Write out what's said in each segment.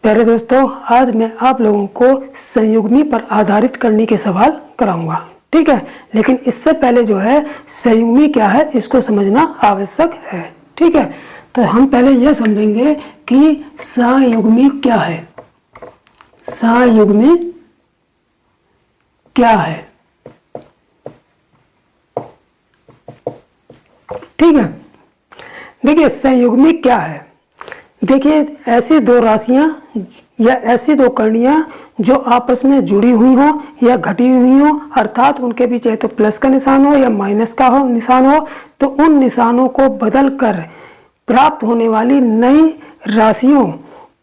प्यारे दोस्तों, आज मैं आप लोगों को संयुग्मी पर आधारित करने के सवाल कराऊंगा। ठीक है, लेकिन इससे पहले जो है संयुग्मी क्या है इसको समझना आवश्यक है। ठीक है, तो हम पहले यह समझेंगे कि संयुग्मी क्या है। संयुग्मी क्या है? ठीक है, देखिए संयुग्मी क्या है। देखिए, ऐसी दो राशियां या ऐसी दो करणियां जो आपस में जुड़ी हुई हो या घटी हुई हो, अर्थात उनके बीच तो प्लस का निशान हो या माइनस का निशान हो, तो उन निशानों को बदलकर प्राप्त होने वाली नई राशियों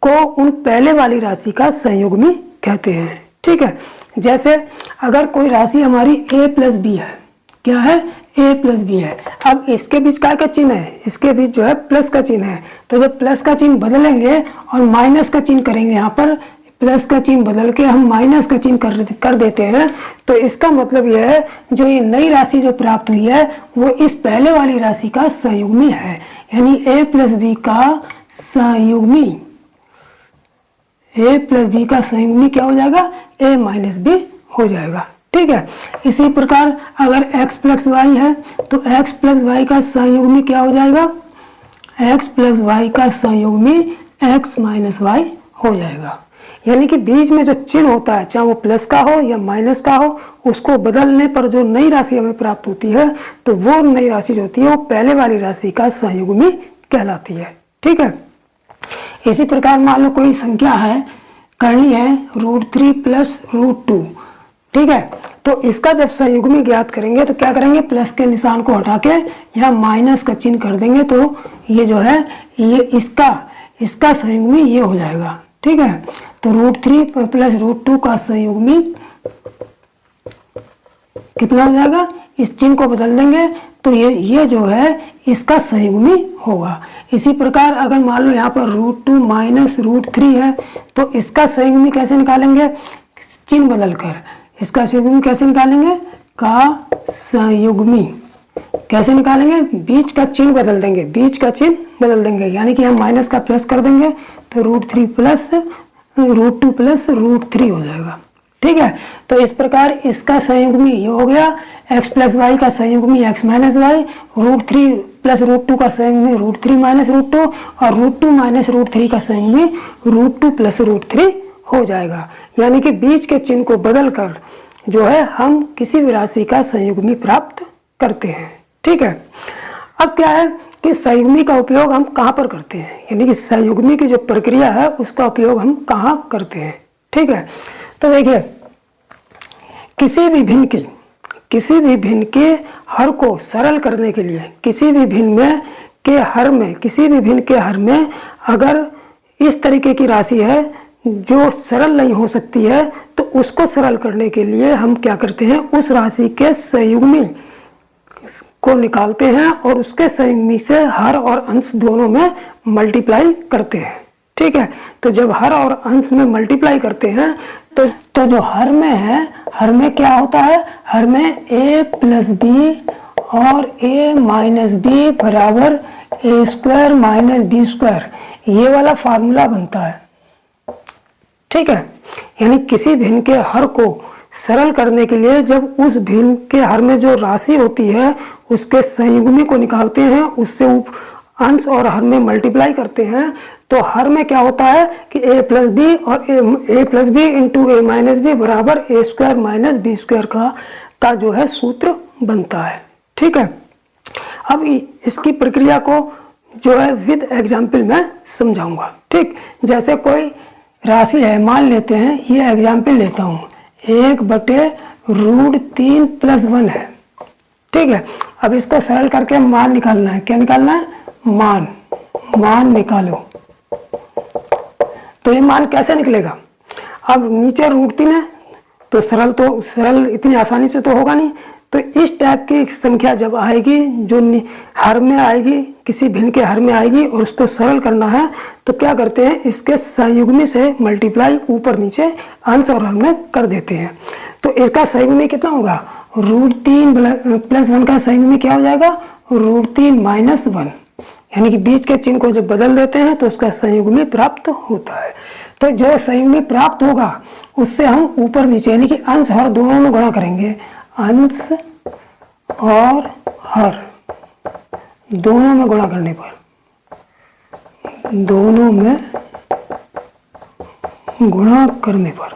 को उन पहले वाली राशि का संयुग्मी कहते हैं। ठीक है, जैसे अगर कोई राशि हमारी a प्लस बी है, क्या है? a प्लस बी है। अब इसके बीच क्या का चिन्ह है? इसके बीच जो है प्लस का चिन्ह है। तो जब प्लस का चिन्ह बदलेंगे और माइनस का चिन्ह करेंगे, यहाँ पर प्लस का चिन्ह बदल के हम माइनस का चिन्ह कर देते हैं, तो इसका मतलब यह है जो ये नई राशि जो प्राप्त हुई है वो इस पहले वाली राशि का संयुग्मी है। यानी a प्लस बी का संयुग्मी, a प्लस बी का संयुग्मी क्या हो जाएगा? a माइनस बी हो जाएगा। ठीक है, इसी प्रकार अगर x प्लस वाई है तो x प्लस वाई का संयुग्मी क्या हो जाएगा? x प्लस वाई का संयुग्मी x माइनस वाई हो जाएगा। यानी कि बीच में जो चिन्ह होता है, चाहे वो प्लस का हो या माइनस का हो, उसको बदलने पर जो नई राशि हमें प्राप्त होती है तो वो नई राशि जो होती है वो पहले वाली राशि का संयुग्मी कहलाती है। ठीक है, इसी प्रकार मान लो कोई संख्या है, करनी है √3 प्लस √2। ठीक है, तो इसका जब संयुग्मी ज्ञात करेंगे तो क्या करेंगे? प्लस के निशान को हटा के यहाँ माइनस का चिन्ह कर देंगे, तो ये जो है ये इसका संयुग्मी ये हो जाएगा। ठीक है, तो √3 प्लस √2 का संयुग्मी कितना हो जाएगा? इस चिन्ह को बदल देंगे तो ये जो है इसका संयुग्मी होगा। इसी प्रकार अगर मान लो यहाँ पर √2 माइनस √3 है तो इसका संयुग्मी कैसे निकालेंगे? चिन्ह बदलकर इसका संयुग्मी कैसे निकालेंगे? का संयुग्मी कैसे निकालेंगे? बीच का चिन्ह बदल देंगे, बीच का चिन्ह बदल देंगे, यानी कि हम माइनस का प्लस कर देंगे तो √3 प्लस √2 प्लस √3 हो जाएगा। ठीक है, तो इस प्रकार इसका संयुग्मी ये हो गया, x प्लस वाई का संयुग्मी x माइनस वाई, √3 प्लस √2 का संयुग्मी √3 माइनस √2 और √2 माइनस √3 का संयुग्मी √2 प्लस √3 हो जाएगा। यानी कि बीच के चिन्ह को बदलकर जो है हम किसी भी राशि का संयुग्मी प्राप्त करते हैं। ठीक है, अब क्या है कि संयुग्मी का उपयोग हम कहाँ पर करते हैं, यानी कि संयुग्मी की जो प्रक्रिया है उसका उपयोग हम कहाँ करते हैं। ठीक है, तो देखिए किसी भी भिन्न के हर को सरल करने के लिए किसी भी भिन्न के हर में अगर इस तरीके की राशि है जो सरल नहीं हो सकती है तो उसको सरल करने के लिए हम क्या करते हैं? उस राशि के संयुग्मी को निकालते हैं और उसके संयुग्मी से हर और अंश दोनों में मल्टीप्लाई करते हैं। ठीक है, तो जब हर और अंश में मल्टीप्लाई करते हैं तो जो हर में है, हर में क्या होता है? हर में a प्लस बी और a माइनस बी बराबर a² माइनस b², ये वाला फार्मूला बनता है। ठीक है, यानी किसी भिन्न के हर को सरल करने के लिए जब उस भिन्न के हर में जो राशि होती है उसके संयुग्मी को निकालते हैं, उससे अंश और हर में मल्टीप्लाई करते हैं, तो हर में क्या होता है कि a प्लस बी और a plus B into a minus B बराबर a² माइनस b² का जो है सूत्र बनता है। ठीक है, अब इसकी प्रक्रिया को जो है विद एग्जाम्पल मैं समझाऊंगा। ठीक, जैसे कोई राशि है, मान लेते हैं, ये एग्जाम्पल लेता हूँ, 1/√3 प्लस 1 है। ठीक है, अब इसको सरल करके मान निकालना है। क्या निकालना है? मान निकालो। तो ये मान कैसे निकलेगा? अब नीचे √3 है तो सरल इतनी आसानी से तो होगा नहीं, तो इस टाइप की संख्या जब आएगी जो हर में आएगी, किसी भिन्न के हर में आएगी और उसको सरल करना है तो क्या करते हैं? इसके संयुग्मी से मल्टीप्लाई ऊपर नीचे अंश और हर में कर देते हैं। तो इसका संयुग्मी कितना होगा? √3 प्लस 1 का संयुग्मी क्या हो जाएगा? √3 माइनस 1, यानी कि बीच के चिन्ह को जब बदल देते हैं तो उसका संयुग्मी प्राप्त होता है। तो जो संयुग्मी प्राप्त होगा उससे हम ऊपर नीचे यानी कि अंश हर दोनों में गुणा करेंगे। अंश और हर दोनों में गुणा करने पर, दोनों में गुणा करने पर,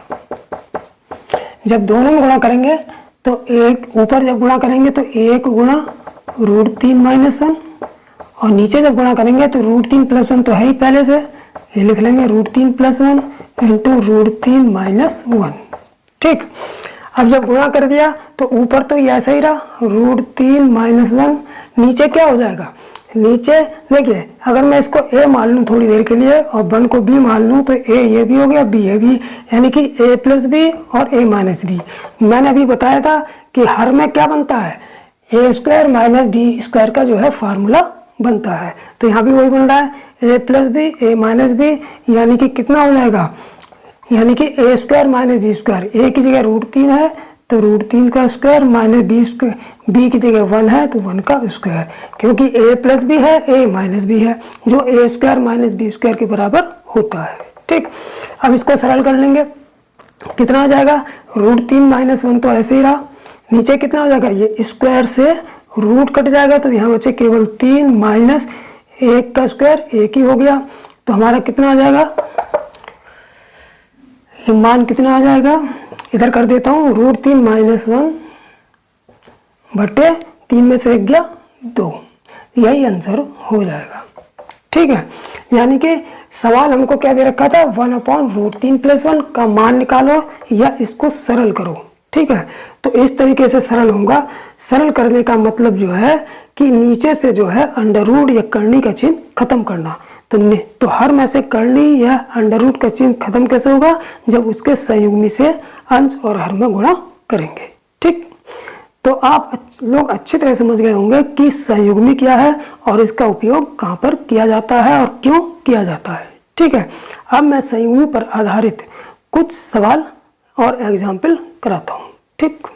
जब दोनों में गुणा करेंगे तो एक ऊपर जब गुणा करेंगे तो 1 गुणा √3 - 1 और नीचे जब गुणा करेंगे तो √3 + 1 तो है ही पहले से, ये लिख लेंगे √3 + 1 × √3 - 1। ठीक, अब जब गुणा कर दिया तो ऊपर तो ये ऐसा ही रहा √3 - 1, नीचे क्या हो जाएगा, नीचे देखिए अगर मैं इसको a मान लूँ थोड़ी देर के लिए और 1 को b मान लूँ तो a ये भी हो गया b ये भी, यानी कि a + b और a - b। मैंने अभी बताया था कि हर में क्या बनता है, a² - b² का जो है फार्मूला बनता है, तो यहाँ भी वही बन रहा है a + b a - b, यानी कि कितना हो जाएगा, यानी कि a² - b², a की जगह √3 है तो √3 का स्क्वायर माइनस b की जगह 1 है तो 1 का स्क्वायर, क्योंकि a + b है a - b है जो a² - b² के बराबर होता है। ठीक, अब इसको सरल कर लेंगे, कितना हो जाएगा, √3 - 1 तो ऐसे ही रहा, नीचे कितना हो जाएगा, ये स्क्वायर से रूट कट जाएगा तो यहाँ बचे केवल 3 माइनस 1 का स्क्वायर 1 ही हो गया, तो हमारा कितना आ जाएगा, ये मान कितना आ जाएगा, इधर कर देता हूँ √3 - 1 बटे 3 में से 1 गया 2, यही आंसर हो जाएगा। ठीक है, यानी कि सवाल हमको क्या दे रखा था, 1/√3 + 1 का मान निकालो या इसको सरल करो। ठीक है, तो इस तरीके से सरल होगा। सरल करने का मतलब जो है कि नीचे से जो है अंडर रूट या करनी का चिन्ह खत्म करना, तो हर में से करनी या अंडर रूट का चिन्ह खत्म कैसे होगा, जब उसके संयुग्मी से अंश और हर में गुणा करेंगे। ठीक, तो आप लोग अच्छी तरह समझ गए होंगे कि संयुग्मी क्या है और इसका उपयोग कहाँ पर किया जाता है और क्यों किया जाता है। ठीक है, अब मैं संयुग्मी पर आधारित कुछ सवाल और एग्जाम्पल कराता हूँ। ठीक,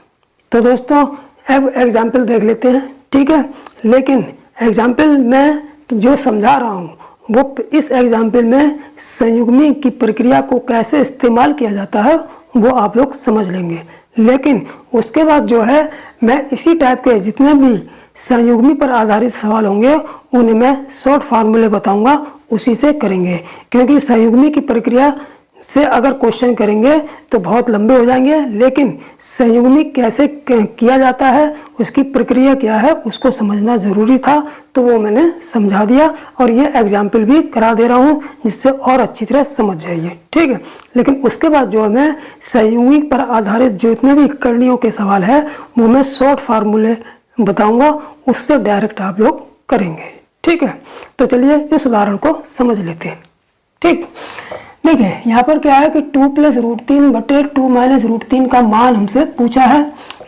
तो दोस्तों अब एग्जाम्पल देख लेते हैं। ठीक है, लेकिन एग्जाम्पल मैं जो समझा रहा हूँ वो इस एग्जाम्पल में संयुग्मी की प्रक्रिया को कैसे इस्तेमाल किया जाता है वो आप लोग समझ लेंगे, लेकिन उसके बाद जो है मैं इसी टाइप के जितने भी संयुग्मी पर आधारित सवाल होंगे उन्हें मैं शॉर्ट फार्मूले बताऊंगा, उसी से करेंगे, क्योंकि संयुग्मी की प्रक्रिया से अगर क्वेश्चन करेंगे तो बहुत लंबे हो जाएंगे, लेकिन संयुग्मी कैसे किया जाता है, उसकी प्रक्रिया क्या है, उसको समझना ज़रूरी था, तो वो मैंने समझा दिया और ये एग्जाम्पल भी करा दे रहा हूँ जिससे और अच्छी तरह समझ जाइए। ठीक है, लेकिन उसके बाद जो मैं संयुग्मी पर आधारित जितने भी करणियों के सवाल है वो मैं शॉर्ट फार्मूले बताऊँगा, उससे डायरेक्ट आप लोग करेंगे। ठीक है, तो चलिए इस उदाहरण को समझ लेते हैं। ठीक, देखिए यहाँ पर क्या है कि 2 + √3 बटे 2 - √3 का मान हमसे पूछा है,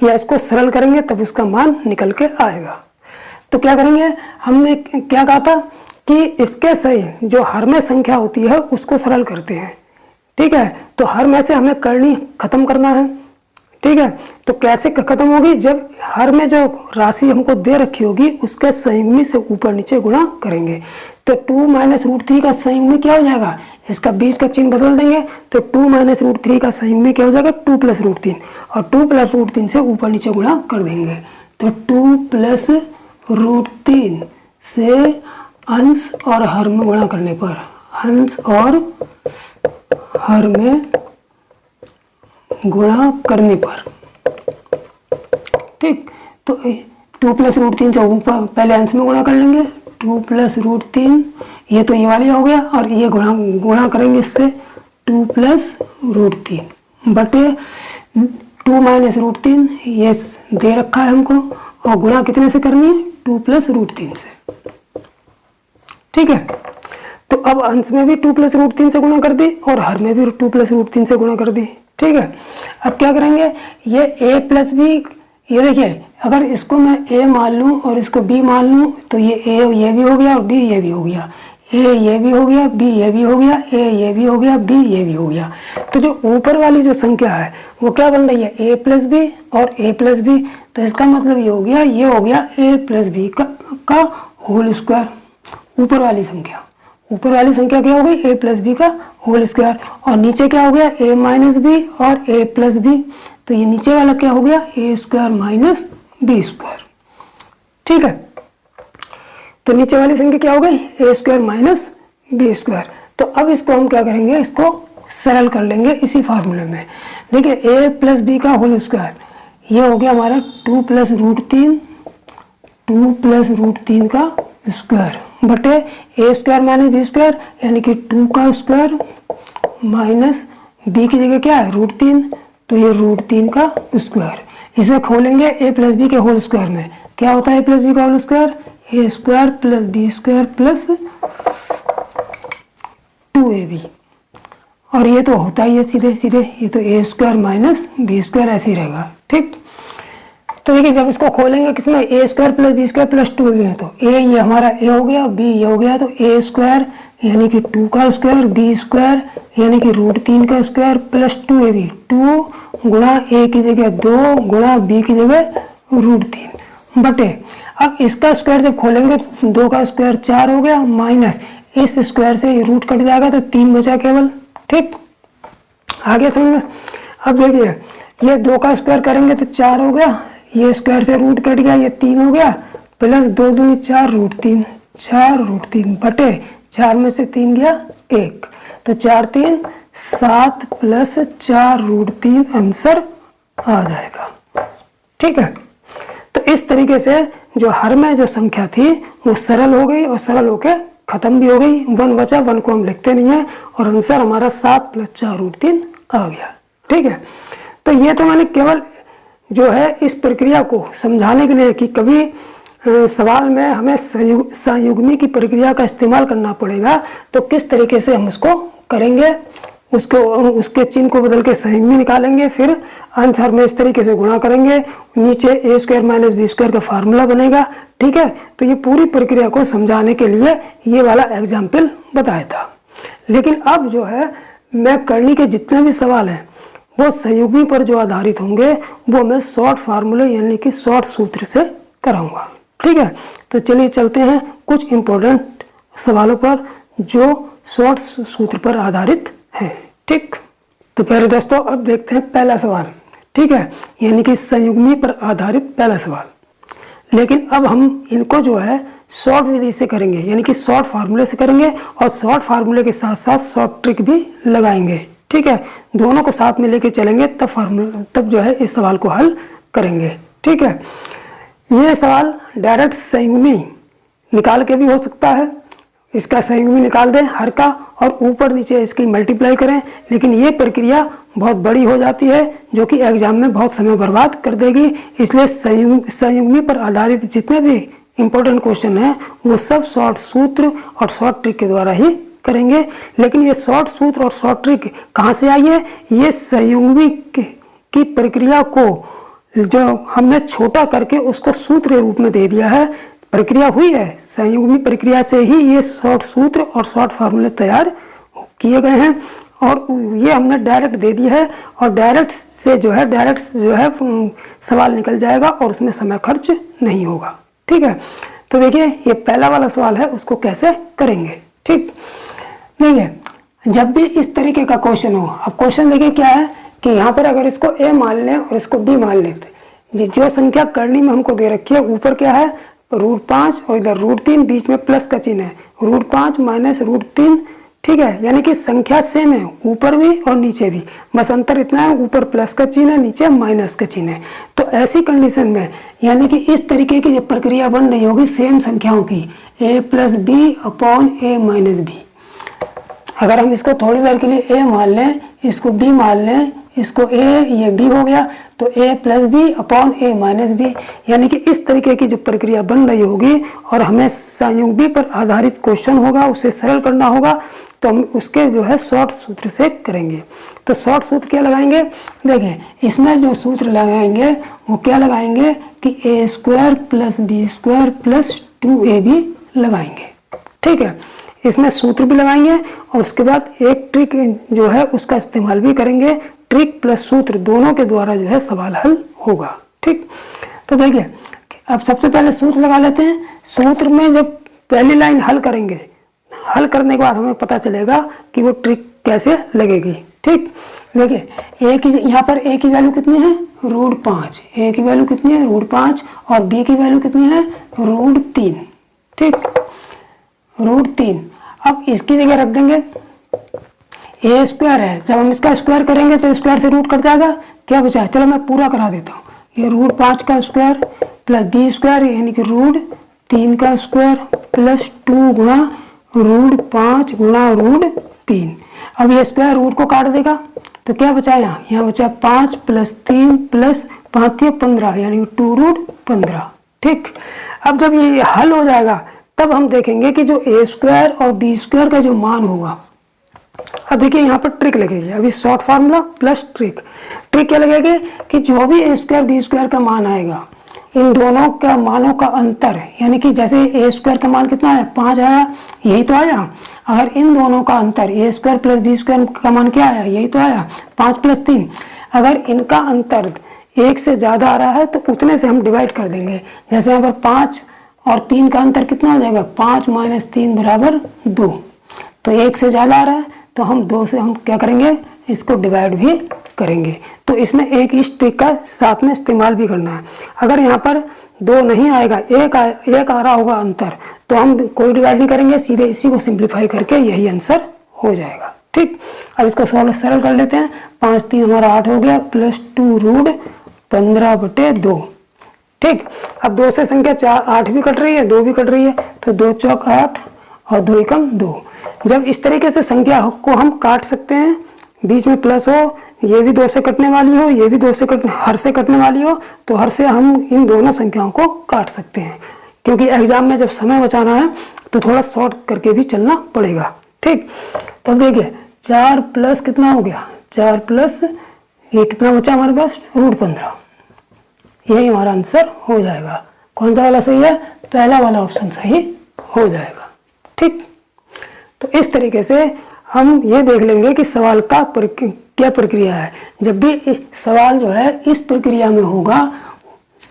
या इसको सरल करेंगे तब उसका मान निकल के आएगा। तो क्या करेंगे, हमने क्या कहा था कि इसके सही जो हर में संख्या होती है उसको सरल करते हैं। ठीक है, तो हर में से हमें करनी खत्म करना है। ठीक है, तो कैसे खत्म होगी, जब हर में जो राशि हमको दे रखी होगी उसके संयुग्मी से ऊपर नीचे गुणा करेंगे। तो 2 - √3 का संयुग्मी क्या हो जाएगा, इसका बीच का चिन्ह बदल देंगे, तो 2 - √3 का संयुग्मी क्या हो जाएगा, 2 + √3, और 2 + √3 से ऊपर नीचे गुणा कर देंगे, तो 2 + √3 से अंश और हर में गुणा करने पर, अंश और हर में गुणा करने पर। ठीक, तो 2 + √3 से ऊपर पहले अंश में गुणा कर लेंगे, 2 + √3, ये तो ये वाली हो गया, और ये गुणा करेंगे इससे 2 + √3 बटे 2 - √3, ये दे रखा है हमको, और गुणा कितने से करनी है, 2 + √3 से। ठीक है, तो अब अंश में भी 2 + √3 से गुणा कर दी और हर में भी 2 + √3 से गुणा कर दी। ठीक है, अब क्या करेंगे, ये a + b, ये देखिए अगर इसको मैं a मान लूँ और इसको b मान लूँ तो ये a ये भी हो गया और b ये भी हो गया, a ये भी हो गया, b ये भी हो गया, a ये भी हो गया, b ये भी हो गया। तो जो ऊपर वाली जो संख्या है वो क्या बन रही है, a + b और a + b, तो इसका मतलब ये हो गया a + b का होल स्क्वायर। ऊपर वाली संख्या, ऊपर वाली संख्या क्या हो गई, a प्लस बी का होल स्क्वायर, और नीचे क्या हो गया, a माइनस बी और a प्लस बी, तो ये नीचे वाला क्या हो गया, a square minus B square. ठीक है, तो नीचे वाली संख्या क्या हो गई, a square minus B square. तो अब इसको हम क्या करेंगे, इसको सरल कर लेंगे इसी फार्मूले में। देखिए a प्लस बी का होल स्क्वायर, ये हो गया हमारा 2 प्लस रूट 3, 2 प्लस रूट 3 का स्क्वायर बटे a square minus B square, यानी कि 2 का स्क्वायर माइनस b की जगह क्या है रूट 3, तो ये रूट 3 का स्क्वायर। इसे खोलेंगे a प्लस बी के होल स्क्वायर में, क्या होता है a प्लस बी का whole square, a square plus B square plus 2ab, और ये तो होता ही है सीधे सीधे, ये तो a square minus B square ऐसे ही रहेगा। ठीक, तो देखिए जब इसको खोलेंगे किसमें, a square plus B square plus 2ab में, तो a ये हमारा a हो गया, b ये हो गया, तो a स्क्वायर यानी कि 2 का स्क्वायर, b स्क्वायर यानी कि रूट 3 का स्क्वायर प्लस 2ab, 2 गुणा a की जगह 2 गुणा b की जगह रूट 3 बटे, अब इसका स्क्वायर जब खोलेंगे 2 का स्क्वायर 4 हो गया, माइनस इस स्क्वायर से रूट कट जाएगा तो 3 बचा केवल। ठीक, आगे समझ में। अब देखिए ये 2 का स्क्वायर करेंगे तो 4 हो गया, ये स्क्वायर से रूट कट गया, ये 3 हो गया, प्लस 2 दूनी 4 रूट 3, 4 रूट 3 बटे 4 में से 3 गया 1, तो 4 3 7 प्लस 4 रूट 3 आंसर आ जाएगा। ठीक है, तो इस तरीके से जो हर में जो संख्या थी वो सरल हो गई और सरल होके खत्म भी हो गई। 1 बचा, 1 को हम लिखते नहीं है, और आंसर हमारा 7 प्लस 4 रूट 3 आ गया। ठीक है, तो ये तो मैंने केवल जो है इस प्रक्रिया को समझाने के लिए कि कभी सवाल में हमें संयुग्मी की प्रक्रिया का इस्तेमाल करना पड़ेगा तो किस तरीके से हम उसको करेंगे, उसके चिन्ह को बदल के संयुग्मी निकालेंगे, फिर आंसर में इस तरीके से गुणा करेंगे, नीचे a square minus B square का फार्मूला बनेगा। ठीक है, तो ये पूरी प्रक्रिया को समझाने के लिए ये वाला एग्जाम्पल बताया था। लेकिन अब जो है मैं करनी के जितने भी सवाल हैं वो संयुग्मी पर जो आधारित होंगे वो मैं शॉर्ट फार्मूले यानी कि शॉर्ट सूत्र से कराऊंगा। ठीक है, तो चलिए चलते हैं कुछ इम्पोर्टेंट सवालों पर जो शॉर्ट सूत्र पर आधारित है। ठीक, तो पहले दोस्तों अब देखते हैं पहला सवाल। ठीक है, यानी कि संयुग्मी पर आधारित पहला सवाल। लेकिन अब हम इनको जो है शॉर्ट विधि से करेंगे, यानी कि शॉर्ट फार्मूले से करेंगे, और शॉर्ट फार्मूले के साथ साथ शॉर्ट ट्रिक भी लगाएंगे। ठीक है, दोनों को साथ में लेके चलेंगे तब जो है इस सवाल को हल करेंगे। ठीक है, ये सवाल डायरेक्ट संयुग्मी निकाल के भी हो सकता है, इसका संयुग्मी निकाल दें हर का और ऊपर नीचे इसकी मल्टीप्लाई करें, लेकिन ये प्रक्रिया बहुत बड़ी हो जाती है जो कि एग्जाम में बहुत समय बर्बाद कर देगी। इसलिए संयुग्मी पर आधारित जितने भी इम्पोर्टेंट क्वेश्चन हैं वो सब शॉर्ट सूत्र और शॉर्ट ट्रिक के द्वारा ही करेंगे। लेकिन ये शॉर्ट सूत्र और शॉर्ट ट्रिक कहाँ से आई है, ये संयुग्मी की प्रक्रिया को जो हमने छोटा करके उसको सूत्र के रूप में दे दिया है, प्रक्रिया हुई है, संयुग्मी प्रक्रिया से ही ये शॉर्ट सूत्र और शॉर्ट फार्मूले तैयार किए गए हैं, और ये हमने डायरेक्ट दे दी है, और डायरेक्ट जो है सवाल निकल जाएगा और उसमें समय खर्च नहीं होगा। ठीक है, तो देखिए ये पहला वाला सवाल है, उसको कैसे करेंगे। ठीक, देखिए जब भी इस तरीके का क्वेश्चन हो, अब क्वेश्चन देखिए क्या है कि यहाँ पर अगर इसको a मान लें और इसको b मान लेते, जो संख्या करनी में हमको दे रखी है, ऊपर क्या है रूट 5 और इधर रूट 3, बीच में प्लस का चिन्ह है, रूट 5 माइनस रूट 3। ठीक है, यानी कि संख्या सेम है ऊपर भी और नीचे भी, बस अंतर इतना है ऊपर प्लस का चिन्ह है, नीचे माइनस का चिन्ह है। तो ऐसी कंडीशन में यानी कि इस तरीके की जब प्रक्रिया बन रही होगी सेम संख्याओं की, a plus B upon a minus B, अगर हम इसको थोड़ी देर के लिए a मान लें, इसको b मान लें, इसको a, ये b हो गया, तो a plus B upon a minus B, यानी कि इस तरीके की जो प्रक्रिया बन रही होगी और हमें संयुग्मी पर आधारित क्वेश्चन होगा, उसे सरल करना होगा, तो हम उसके जो है शॉर्ट सूत्र से करेंगे। तो शॉर्ट सूत्र क्या लगाएंगे, देखिए इसमें जो सूत्र लगाएंगे वो क्या लगाएंगे कि a square plus B square plus 2ab लगाएंगे। ठीक है, इसमें सूत्र भी लगाएंगे और उसके बाद एक ट्रिक जो है उसका इस्तेमाल भी करेंगे। ट्रिक प्लस सूत्र दोनों के द्वारा जो है सवाल हल होगा। ठीक, तो देखिए अब सबसे पहले सूत्र लगा लेते हैं। सूत्र में जब पहली लाइन हल करेंगे, हल करने के बाद हमें पता चलेगा कि वो ट्रिक कैसे लगेगी। ठीक, देखिए ए की यहाँ पर ए की वैल्यू कितनी है √5, ए की वैल्यू कितनी है √5 और बी की वैल्यू कितनी है √3। ठीक, √3। अब इसकी जगह रख देंगे ए स्क्वायर है, जब हम इसका स्क्वायर करेंगे तो स्क्वायर से रूट कट जाएगा, क्या बचा है, चलो मैं पूरा करा देता हूँ। ये √5 का स्क्वायर प्लस बी स्क्वायर यानी कि √3 का स्क्वायर प्लस 2 गुणा √5 गुणा √3। अब ये स्क्वायर रूट को काट देगा तो क्या बचा यहाँ बचा 5 + 3 + 5 × 15 यानी 2√15। ठीक, अब जब ये हल हो जाएगा तब हम देखेंगे कि जो ए स्क्वायर और बी स्क्वायर का जो मान होगा। अब देखिए यहाँ पर ट्रिक लगेगी, अभी short formula plus trick. Trick क्या लगेगी कि जो भी ए स्क्वायर बी स्क्वायर का मान आएगा, इन दोनों का मानों का अंतर, यानी कि जैसे ए स्क्वायर का मान कितना है 5 आया, यही तो आया। अगर इन दोनों का अंतर ए स्क्वायर प्लस बी स्क्वायर का मान क्या आया, यही तो आया 5 + 3। अगर इनका अंतर 1 से ज़्यादा आ रहा है तो उतने से हम डिवाइड कर देंगे। जैसे यहाँ पर 5 और 3 का अंतर कितना हो जाएगा 5 - 3 = 2, तो 1 से ज़्यादा आ रहा है तो हम 2 से हम क्या करेंगे इसको डिवाइड भी करेंगे। तो इसमें एक इस ट्रिक का साथ में इस्तेमाल भी करना है। अगर यहाँ पर 2 नहीं आएगा, एक आ रहा होगा अंतर, तो हम कोई डिवाइड नहीं करेंगे, सीधे इसी को सिंप्लीफाई करके यही आंसर हो जाएगा। ठीक, अब इसको सरल कर लेते हैं। 5 × 3 हमारा 8 हो गया प्लस 2√15/2। ठीक, अब 2 से संख्या 8 भी कट रही है 2 भी कट रही है, तो 2 × 4 = 8 और 2 × 1 = 2। जब इस तरीके से संख्या को हम काट सकते हैं, बीच में प्लस हो, ये भी 2 से कटने वाली हो, ये भी 2 से हर से कटने वाली हो, तो हर से हम इन दोनों संख्याओं को काट सकते हैं। क्योंकि एग्जाम में जब समय बचाना है तो थोड़ा शॉर्ट करके भी चलना पड़ेगा। ठीक, तो देखिए 4 प्लस कितना हो गया 4 प्लस ये कितना बचा हमारे पास √15, यही हमारा आंसर हो जाएगा। कौन सा वाला सही है, पहला वाला ऑप्शन सही हो जाएगा। ठीक, तो इस तरीके से हम ये देख लेंगे कि सवाल का क्या प्रक्रिया है। जब भी सवाल जो है इस प्रक्रिया में होगा,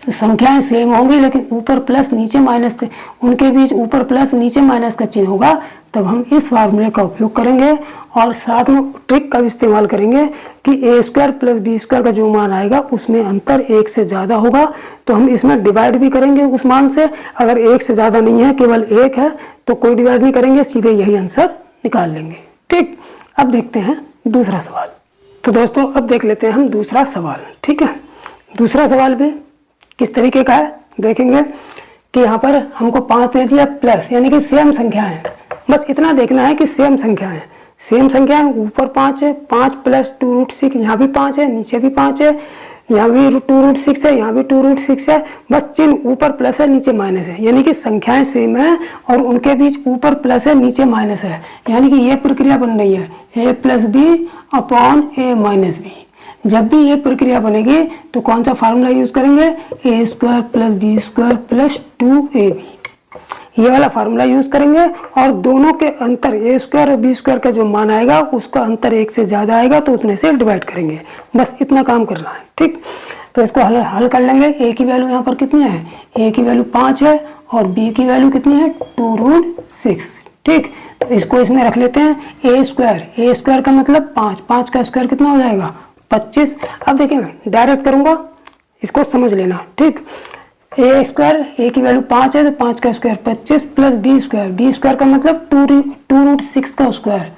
संख्याएं सेम होंगी लेकिन ऊपर प्लस नीचे माइनस, उनके बीच ऊपर प्लस नीचे माइनस का चिन्ह होगा, तब हम इस फार्मूले का उपयोग करेंगे और साथ में ट्रिक का भी इस्तेमाल करेंगे कि ए स्क्वायर प्लस बी स्क्वायर का जो मान आएगा उसमें अंतर 1 से ज़्यादा होगा, तो हम इसमें डिवाइड भी करेंगे उस मान से। अगर 1 से ज़्यादा नहीं है, केवल 1 है, तो कोई डिवाइड नहीं करेंगे, सीधे यही आंसर निकाल लेंगे। ठीक, अब देखते हैं दूसरा सवाल। तो दोस्तों अब देख लेते हैं हम दूसरा सवाल। ठीक है, दूसरा सवाल भी किस तरीके का है देखेंगे कि यहाँ पर हमको 5 दे दिया प्लस, यानी कि सेम संख्या है। बस इतना देखना है कि सेम संख्या है, सेम संख्या है, ऊपर 5 है, 5 + 2√6, यहाँ भी 5 है, नीचे भी 5 है, यहाँ भी 2√6 है, यहाँ भी 2√6 है। बस चिन्ह ऊपर प्लस है नीचे माइनस है, यानी कि संख्याएं सेम है और उनके बीच ऊपर प्लस है नीचे माइनस है, यानी कि ये प्रक्रिया बन रही है a + b/a - b। जब भी ये प्रक्रिया बनेगी तो कौन सा फार्मूला यूज करेंगे, a² + b² + 2ab, ये वाला फार्मूला यूज करेंगे। और दोनों के अंतर a² और b² का जो मान आएगा उसका अंतर 1 से ज़्यादा आएगा तो उतने से डिवाइड करेंगे। बस इतना काम करना है। ठीक, तो इसको हल कर लेंगे। a की वैल्यू यहाँ पर कितनी है, a की वैल्यू 5 है और b की वैल्यू कितनी है 2√6। ठीक, तो इसको इसमें रख लेते हैं a² का मतलब 5 का स्क्वायर कितना हो जाएगा 25। अब देखिए मैं डायरेक्ट करूँगा, इसको समझ लेना। ठीक, a² की वैल्यू 5 है तो 5 का स्क्वायर 25 प्लस b² का मतलब 2√6 का स्क्वायर,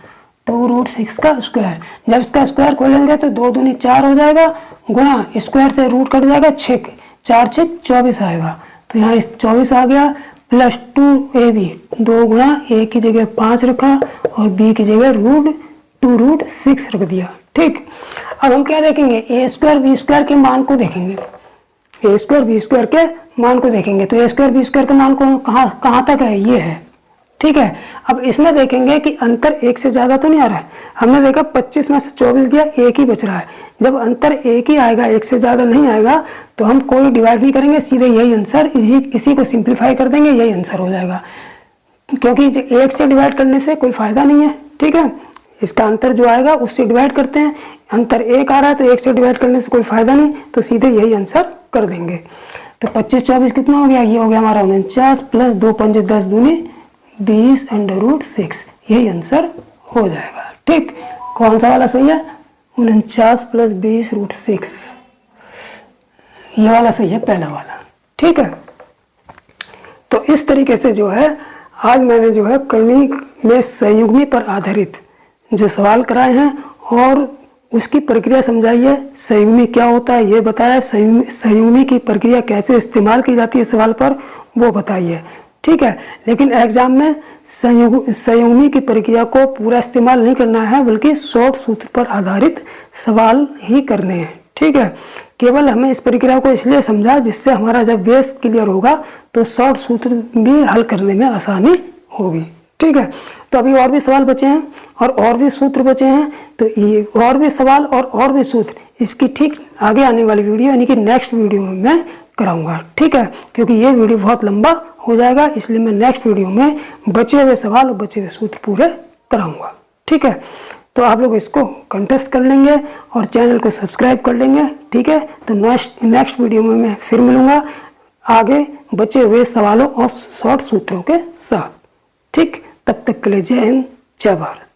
2√6 का स्क्वायर। जब इसका स्क्वायर खोलेंगे तो 2 दूनी 4 हो जाएगा, गुणा स्क्वायर से रूट कट जाएगा 6, 4 × 6 = 24 आएगा, तो यहाँ 24 आ गया प्लस 2ab, 2 गुणा a की जगह 5 रखा और b की जगह √2√6 रख दिया। ठीक, अब हम क्या देखेंगे, a² b² के मान को देखेंगे, a² b² के मान को देखेंगे। तो a² b² के मान को कहाँ तक है, ये है। ठीक है, अब इसमें देखेंगे कि अंतर 1 से ज़्यादा तो नहीं आ रहा है। हमने देखा 25 में से 24 गया, 1 ही बच रहा है। जब अंतर 1 ही आएगा, 1 से ज़्यादा नहीं आएगा, तो हम कोई डिवाइड नहीं करेंगे, सीधे यही आंसर, इसी को सिंप्लीफाई कर देंगे, यही आंसर हो जाएगा। क्योंकि 1 से डिवाइड करने से कोई फ़ायदा नहीं है। ठीक है, इसका अंतर जो आएगा उससे डिवाइड करते हैं। अंतर 1 आ रहा है तो 1 से डिवाइड करने से कोई फ़ायदा नहीं, तो सीधे यही आंसर कर देंगे। तो 25 24 कितना हो गया, ये हो गया हमारा 49 प्लस 2 × 5 = 10 दूनी 20√6, यही आंसर हो जाएगा। ठीक, कौन सा वाला सही है? 49 + 20√6, ये वाला सही है, पहला वाला। ठीक है, तो इस तरीके से जो है आज मैंने जो है करनी में संयुग्मी पर आधारित जो सवाल कराए हैं और उसकी प्रक्रिया समझाई है। संयुग्मी क्या होता है ये बताया, संयुग्मी की प्रक्रिया कैसे इस्तेमाल की जाती है सवाल पर वो बताई है। ठीक है, लेकिन एग्जाम में संयुग्मी की प्रक्रिया को पूरा इस्तेमाल नहीं करना है, बल्कि शॉर्ट सूत्र पर आधारित सवाल ही करने हैं। ठीक है, केवल हमें इस प्रक्रिया को इसलिए समझा जिससे हमारा जब बेस क्लियर होगा तो शॉर्ट सूत्र भी हल करने में आसानी होगी। ठीक है, तो अभी और भी सवाल बचे हैं और भी सूत्र बचे हैं, तो ये और भी सवाल और भी सूत्र इसकी ठीक आगे आने वाली वीडियो यानी कि नेक्स्ट वीडियो में मैं कराऊंगा। ठीक है, क्योंकि ये वीडियो बहुत लंबा हो जाएगा, इसलिए मैं नेक्स्ट वीडियो में बचे हुए सवाल और बचे हुए सूत्र पूरे कराऊंगा। ठीक है, तो आप लोग इसको कंटेस्ट कर लेंगे और चैनल को सब्सक्राइब कर लेंगे। ठीक है, तो नेक्स्ट वीडियो में मैं फिर मिलूंगा आगे बचे हुए सवालों और शॉर्ट सूत्रों के साथ। ठीक, तब तक के लिए जय हिंद, जय भारत।